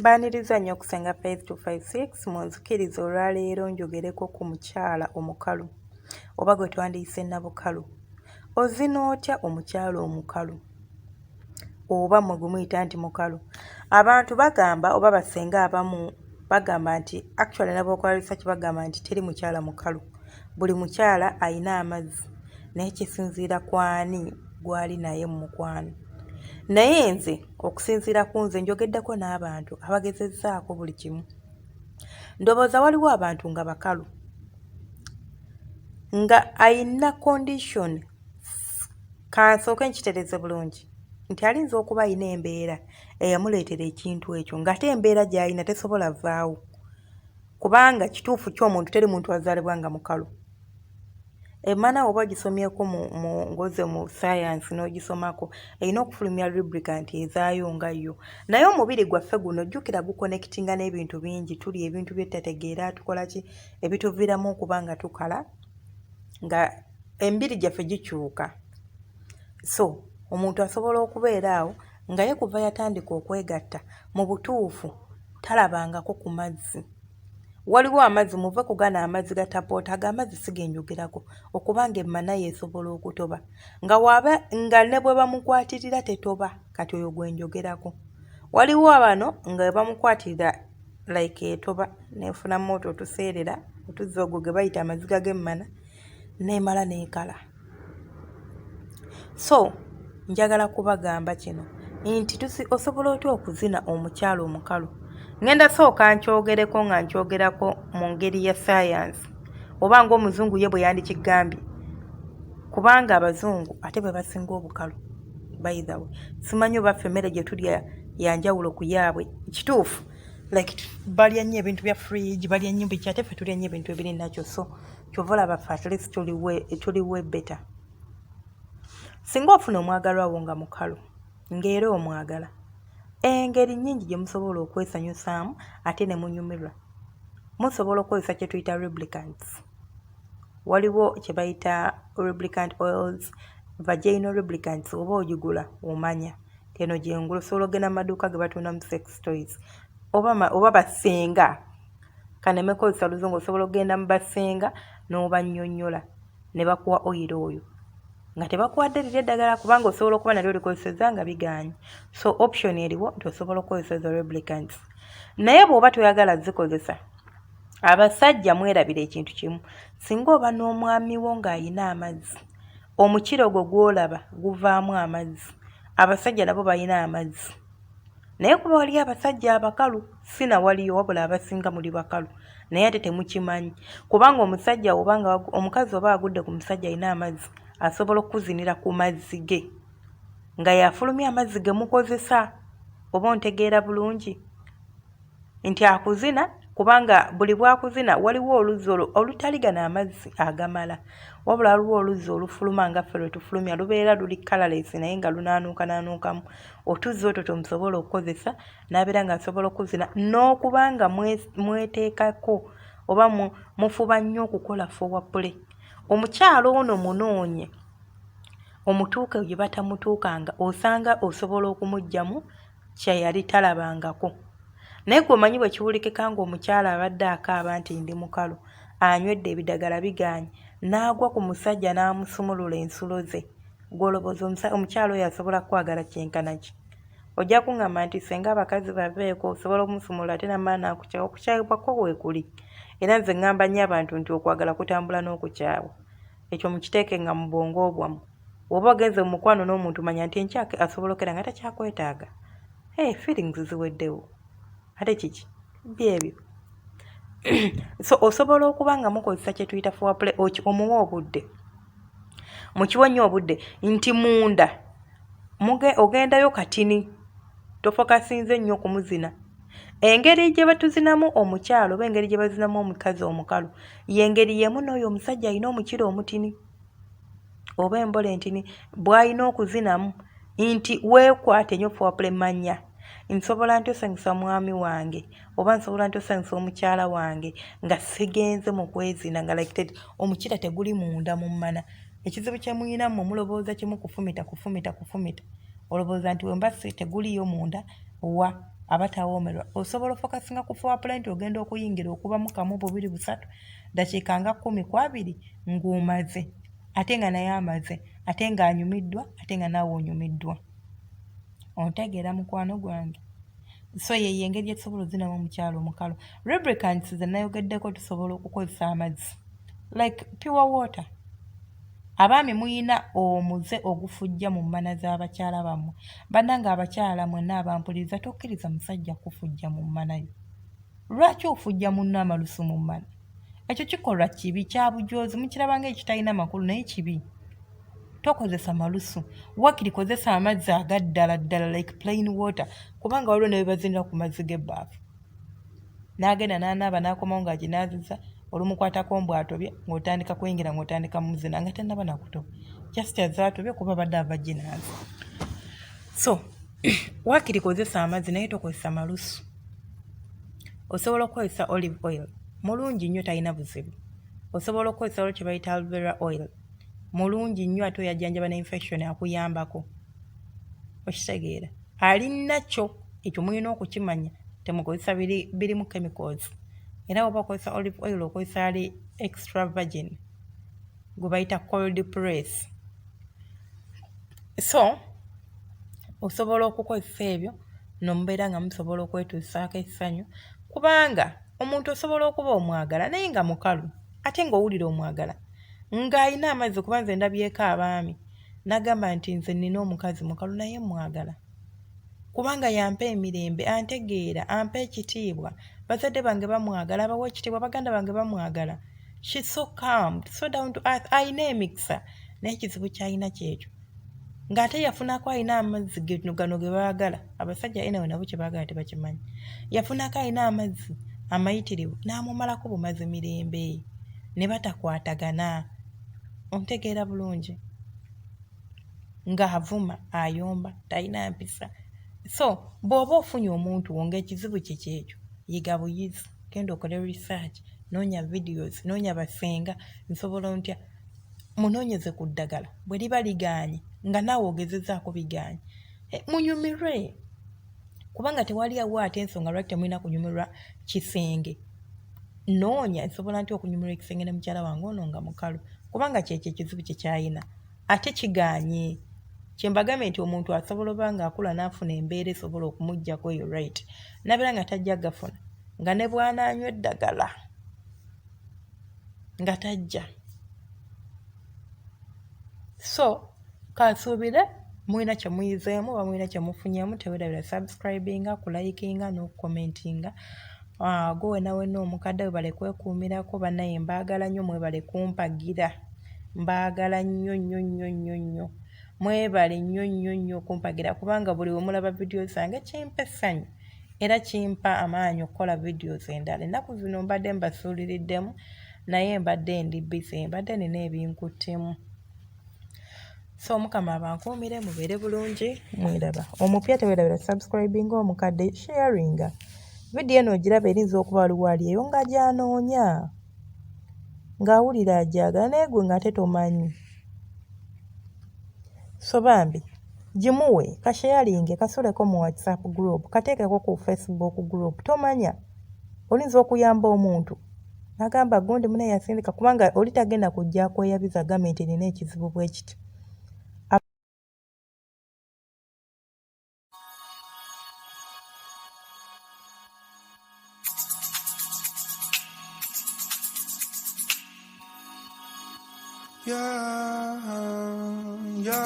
Baaniriza nnyo okusenga 5256 mu nzikiriza olwaleero njogereko ku mukyala omukalu oba gwe twandiyise nabukalu. Ozina otya omukyala omukalu oba mwe gumuyita nti mukalu? Abantu bagamba oba basenga abamu bagamba nti actually n'abakola research bagamba nti teri mukyala mukalu. Buli mukyala ayina amazzi naye kisinziira ku ani gw'ali naye mu mukwano. Naye nze okusinziira ku nze njogeddeko n'abantu abagezezzaako buli kimu. Ndowooza waliwo abantu nga bakalu nga ayina condition, kansooke nkitereze bulungi, nti alinza okuba ayina embeera eyamuleetera ekintu ekyo ng'ate embeera gy'alina tesobola vaawo. Kubanga kituufu ky'omuntu teri muntu azaalibwa nga mukalu. Emana oba gisomyeko ngoze mu science n'ogisomako erina okufulumya lubricant ezaayo nga yo. Naye omubiri gwaffe guno jjukira guconnectinga n'ebintu bingi, tuli ebintu bye tutategeera tukola ki ebituviiramu okuba nga tukala nga emibiri gyaffe gikyuka. So omuntu asobola okubeera awo nga ye kuva yatandika okwegatta mu butuufu talabangako ku mazzi. Waliwo amazzi muve ku gana amazzi ga tapoota, ago amazzi sigenjogerako okubanga emana yeesobola okutoba nga ne bwe bamukwatirira tetoba, kati oyo gwenjogerako. Waliwo abano nga bamukwatirira like etoba neefunamu otwo otuseerera otuzzi ogwo ge bayita amaziga g'emmana neemala neekala. So njagala kubagamba kino nti osobola otya okuzina omukyala omukalu. Ngenda sooka nkyogereko nga nkyogerako mu ngeri ya science oba ng'omuzungu ye bwe yandikigambye, kubanga abazungu ate bwe basinga obukalu. By the way, simanyi oba ffe emmere gye tulya yanjawulo ku yaabwe. Kituufu like balya nnyo ebintu bya fridge, balya nnyo biki, ate ffe tulya nnyo ebintu ebiri nakyo. So kyova olaba ffe at least tuliwe better. Singa ofuna omwagalwa wo nga mukalu ng'era omwagala, engeri nnyingi gye musobola okwesanyusaamu ate ne munyumirwa. Musobola okukozesa kye tuyita lubricants. Waliwo kye bayita lubricant oils, vaginal lubricants. Oba ogigula omanya eno gyengulu, osobola ogenda mu maduuka ge batundamu sex toys oba basenga. Kaneme kozesa luzungu, osobola okugenda mu basenga n'obannyonnyola ne bakuwa oil oyo nga tebakuwadde liri eddagala, kubanga osobola okuba nalyo olikozesezza nga bigaanye. So option eriwo nti osobola okukozesa ezo lubricants. Naye bw'oba toyagala zikozesa, abasajja mwerabira ekintu kimu. Singa oba n'omwami wo ng'ayina amazzi, omukira ogwo gw'olaba guvaamu amazzi. Abasajja nabo balina amazzi. Naye kuba waliyo abasajja abakalu, sina waliyo wabula abasinga muli bakalu. Naye ate temukimanyi, kubanga omusajja omukazi oba agudde ku musajja ayina amazzi, asobola okuzinira ku mazzi ge nga yafulumya amazzi ge mukozesa. Oba ontegeera bulungi nti akuzina, kubanga buli bwakuzina waliwo oluzzi olutali gana amazzi agamala, wabula waliwo oluzzi olufuluma nga ffe lwe tufulumya, lubeera luli colorless naye nga lunaanuukanaanuukamu. Otuzzi otwo tumusobola okukozesa n'abeera nga asobola okuzina, n'okubanga mweteekako oba mufuba nnyo okukola foreplay. Omukyalo ono munoonye omutuuke gye batamutuukanga, osanga osobola okumuggyamu kye yali talabangako. Naye gwe omanyi bwe kiwulikika ng'omukyala abadde akaaba nti ndi mukalu, anywedde ebidagala bigaanye, n'agwa ku musajja n'amusumulula ensulo ze, gw'olowooza omukyala oyo asobola kwagala kyenkana ki? Ojja kuŋŋamba nti senga abakazi baveeko, osobola okumusumulula ate n'amala n'akukyawa. Okukyayibwa kwo weekuli. Era nze ŋŋamba nnyo abantu nti okwagala kutambula n'okukyawa. Ekyo mukiteeke nga mu bwongo bwammwe. Bw'oba ogenze mu mukwano n'omuntu manya nti enkya asobola okera nga takyakwetaaga. Feelings ziweddewo. Ate kiki? Byebyo. So osobola okuba nga mukozesa kye tuyita foreplay, omuwa obudde. Mukiwa nnyo obudde nti munda ogendayo katini, tofokasinze nnyo kumuzina. Engeri gye batuzinamu omukyalo oba engeri gye bazinamu omukazi omukalu y'engeri yemu n'oyo omusajja alina omukira omutini oba embola entini bw'alina okuzinamu, nti weekwate nnyo foreplay. Manya nsobola ntyo osanyusa mwami wange oba nsobola ntyo osanyusa omukyala wange nga sigenze mu kwezina, nga like omukira teguli munda mu mmana. Ekizibu kye muyina mmwe mulowooza kimu kufumita. Olowooza nti wemba teguliyo munda wa abatawoomerwa osobola ofokasinga ku foreplay nti ogenda okuyingira okubamu kamu bubiri busatu dakiika nga 10-20 ng'omaze ate nga naye amaze ate ng'anyumiddwa ate nga naawe onyumiddwa. Ontegeera mukwano gwange? So ye engeri etusobola ozinamu omukyalo omukalu. Lubricants ze nayogeddeko tusobola okukozesa amazzi like pure water. Abaami muyina omuze ogufujja mu mmana z'abakyala bammwe. Bannanga abakyala mwenna abampuliriza tokkiriza musajja kufujja mu mmana yo. Lwaki ofujja munno amalusu mu mmana? Ekyo kikolwa kibi kya bujoozi, mukiraba ng'ekitalina makulu naye kibi. Tokozesa malusu, wakiri kozesa amazzi agaddala ddala like plain water, kubanga waliwo ne bebazinira ku mazzi g'ebbaafu. N'agenda n'anaaba n'akomawo ng'aginaaziza, olumukwatako mbw'atobye ng'otandika kuyingira ng'otandika muzina nga tannaba nakutoba. Just as atobye kuba badde ava ginaazi. So, wakiri kozesa amazzi naye tokozesa malusu. Osobola okukozesa olive oil, mulungi nnyo talina buzibu. Osobola okukozesa olwo kye bayita aloe vera oil, mulungi nnyo ate oyajjanjaba ne infection akuyambako. Okitegeera? Alinnakyo ekyo mulina okukimanya, temukozesa birimu chemicals. Era oba okozesa olive oil okozesa ali extra virgin gwe bayita cold press. So, osobola okukozesa ebyo nomubeera nga musobola okwetuusaako essanyu, kubanga omuntu osobola okuba omwagala naye nga mukalu ate ng'owulira omwagala ng'alina amazzi, kuba nze ndabyeko abaami n'agamba nti nze nnina omukazi mukalu naye mwagala kubanga yampa emirembe, antegeera, ampa ekitiibwa, bazadde bange bamwagala, abawa ekitiibwa, baganda bange bamwagala. She's so calm, so down to earth, ayina emikisa naye ekizibu ky'alina kyekyo ng'ate yafunako alina amazzi gano ge baagala. Abasajja enewe nabo kye baagala tebakimanyi. Yafunako alina amazzi amayitirivu n'amumalako bumazi mirembe ne batakwatagana. Ontegeera bulungi? Ng'avuma ayomba talina mpisa. So bw'oba ofunye omuntu wo ng'ekizibu kye kyekyo, yiga buyizi, genda okole research, noonya videos, noonya basenga, nsobola ntya munoonyeze ku ddagala bwe liba ligaanye nga naawe ogezezzaako bigaanye. Munyumirwe kubanga tewali awo ate ensonga lwaki temulina kunyumirwa kisenge. Noonya nsobola ntya okunyumirwa ekisenge ne mukyala wange ono nga mukalu, kubanga kyekyo ekizibu kye kyalina ate kigaanye. Kyembagambye nti omuntu asobola oba ng'akula n'afuna embeera esobola okumuggyako eyo right, nabeera nga tajja gafuna nga ne bw'anaanywa eddagala nga tajja. So kansuubire mulina kye muyizeemu oba mulina kye mufunyeemu. Teweerabira subscribinga, kulayikinga n'okukomentinga. Gwe nawe omukadde webale kwekuumirako, bannaye mbaagala nnyo, mwebale kumpagira, mbaagala nnyo nnyo nnyo nnyo nnyo, mwebale nnyo nnyo nnyo okumpagira kubanga buli we mulaba vidiyo zange kimpa essanyu era kimpa amaanyi okukola videos endala. Ennaku zino mbadde mbasuuliriddemu naye mbadde ndi busy, mbadde nina ebinkuttemu. So Mukama abankuumire, mubeere bulungi, mwiraba. Omupya teweerabira subscribinga, omukadde sharinga. Vidiyo eno ogiraba erinza okuba waliwo ali eyo nga gyanoonya ng'awulira agyagala naye gwe ng'ate tomanyi. So bambi gimuwe kasharinge, kasuleko mu WhatsApp group, kateekeko ku Facebook group. Tomanya oyinza okuyamba omuntu n'agamba gundi mune yasindika, kubanga oli tagenda kujja kweyabiza gavumenti erina ekizibu bwe kiti. Yeah, yeah.